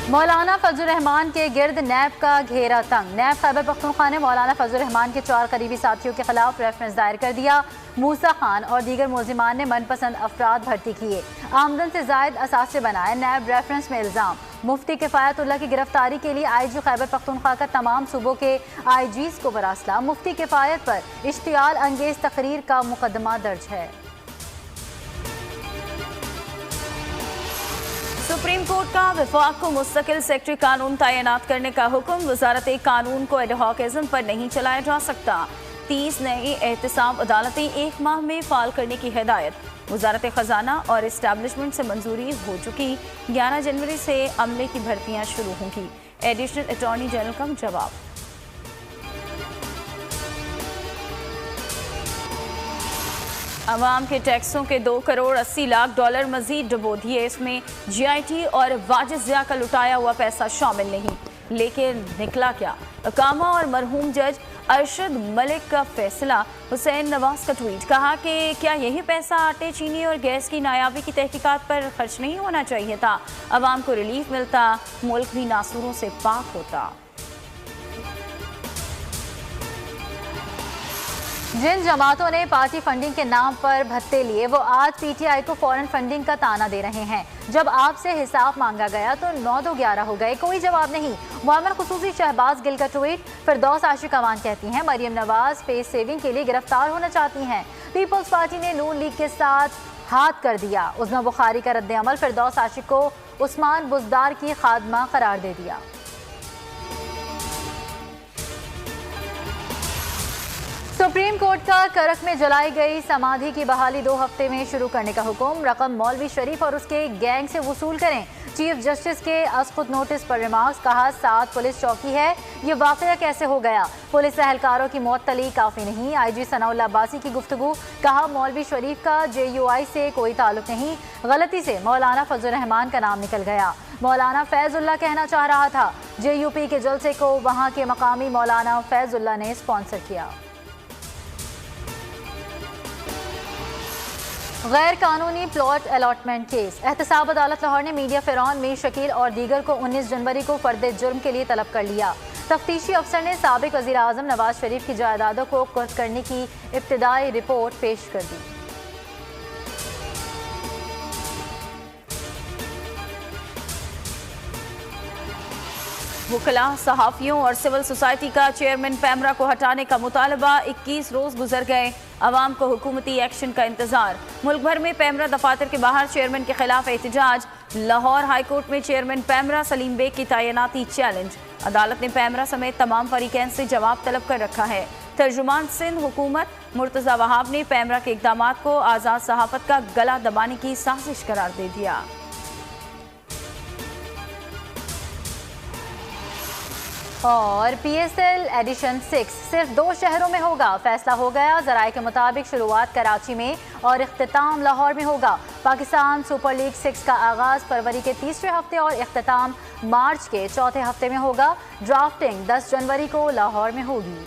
मौलाना फजल रहमान के गिर्द नैब का घेरा तंग। नैब खैबर पख्तूनख्वा ने मौलाना फजल रहमान के 4 करीबी साथियों के खिलाफ रेफरेंस दायर कर दिया। मूसा खान और दीगर मुलजिमान ने मनपसंद अफराद भर्ती किए, आमदन से जायद असासे बनाए। नैब रेफरेंस में इल्जाम। मुफ्ती किफायतुल्लाह की गिरफ्तारी के लिए IG खैबर पख्तूनख्वा का तमाम सूबों के IGs को बरासला। मुफ्ती किफायत पर इश्तियाल अंगेज तकरीर का मुकदमा दर्ज है। सुप्रीम कोर्ट का विफाक को मुस्तकिल सेक्रेटरी कानून तैनात करने का हुक्म। वजारत कानून को एडहॉकिज्म पर नहीं चलाया जा सकता। 30 नई एहतसाब अदालतें 1 माह में फाल करने की हिदायत। वजारत खजाना और इस्टेब्लिशमेंट से मंजूरी हो चुकी। 11 जनवरी से अमले की भर्तियां शुरू होंगी। एडिशनल अटॉर्नी जनरल का जवाब। अवाम के टैक्सों के 2 करोड़ 80 लाख डॉलर मजीद डुबो दिए। इसमें GIT और वाजिद ज़िया का लुटाया हुआ पैसा शामिल नहीं। लेकिन निकला क्या? अकामा और मरहूम जज अरशद मलिक का फैसला। हुसैन नवाज का ट्वीट, कहा कि क्या यही पैसा आटे, चीनी और गैस की नायाबी की तहकीकात पर खर्च नहीं होना चाहिए था? अवाम को रिलीफ मिलता, मुल्क भी नासूरों से पाक होता। जिन जमातों ने पार्टी फंडिंग के नाम पर भत्ते लिए, वो आज PTI को फॉरेन फंडिंग का ताना दे रहे हैं। जब आपसे हिसाब मांगा गया तो 9-2-11 हो गए, कोई जवाब नहीं। मुआमर खुसूसी शहबाज गिल का ट्वीट। फिरदौस आशिक अवान कहती हैं मरियम नवाज फेस सेविंग के लिए गिरफ्तार होना चाहती हैं। पीपल्स पार्टी ने नून लीग के साथ हाथ कर दिया। उज़्मा बुखारी का रद्द अमल। फिरदौस आशिक को उस्मान बुजदार की खादमा करार दे दिया। सुप्रीम कोर्ट का करख में जलाई गई समाधि की बहाली 2 हफ्ते में शुरू करने का हुक्म। रकम मौलवी शरीफ और उसके गैंग से वसूल करें। चीफ जस्टिस के अस्कुत नोटिस पर रिमार्क्स। कहा 7 पुलिस चौकी है, ये वाकया कैसे हो गया? पुलिस एहलकारों की मुअत्तली काफ़ी नहीं। IG सनाउल्लाह अब्बासी की गुफ्तगू। कहा मौलवी शरीफ का JUI से कोई ताल्लुक नहीं, गलती से मौलाना फजल रहमान का नाम निकल गया। मौलाना फैजुल्लाह कहना चाह रहा था। JUP के जलसे को वहाँ के मकामी मौलाना फैजुल्लाह ने स्पॉन्सर किया। गैर कानूनी प्लॉट अलॉटमेंट केस। एहतसाब अदालत लाहौर ने मीडिया फिरौन मीर शकील और दीगर को 19 जनवरी को फर्द जुर्म के लिए तलब कर लिया। तफ्तीशी अफसर ने साबिक वज़ीर आज़म नवाज शरीफ की जायदादों को कुर्क करने की इब्तिदाई रिपोर्ट पेश कर दी। वकला, सहाफ़ियों और सिविल सोसाइटी का चेयरमैन पैमरा को हटाने का मुतालबा। 21 रोज गुजर गए, अवाम को हुकूमती एक्शन का इंतजार। मुल्क भर में पैमरा दफातर के बाहर चेयरमैन के खिलाफ एहतजाज। लाहौर हाई कोर्ट में चेयरमैन पैमरा सलीम बेग की तैनाती चैलेंज। अदालत ने पैमरा समेत तमाम फरीकैन से जवाब तलब कर रखा है। तर्जुमान सिंध हुकूमत मुर्तज़ा वहाब ने पैमरा के इक़दाम को आज़ाद सहाफ़त का गला दबाने की साजिश करार दे दिया। और PSL एडिशन 6 सिर्फ 2 शहरों में होगा, फैसला हो गया। जराये के मुताबिक शुरुआत कराची में और इख्तिताम लाहौर में होगा। पाकिस्तान सुपर लीग 6 का आगाज फरवरी के 3रे हफ्ते और इख्तिताम मार्च के 4थे हफ्ते में होगा। ड्राफ्टिंग 10 जनवरी को लाहौर में होगी।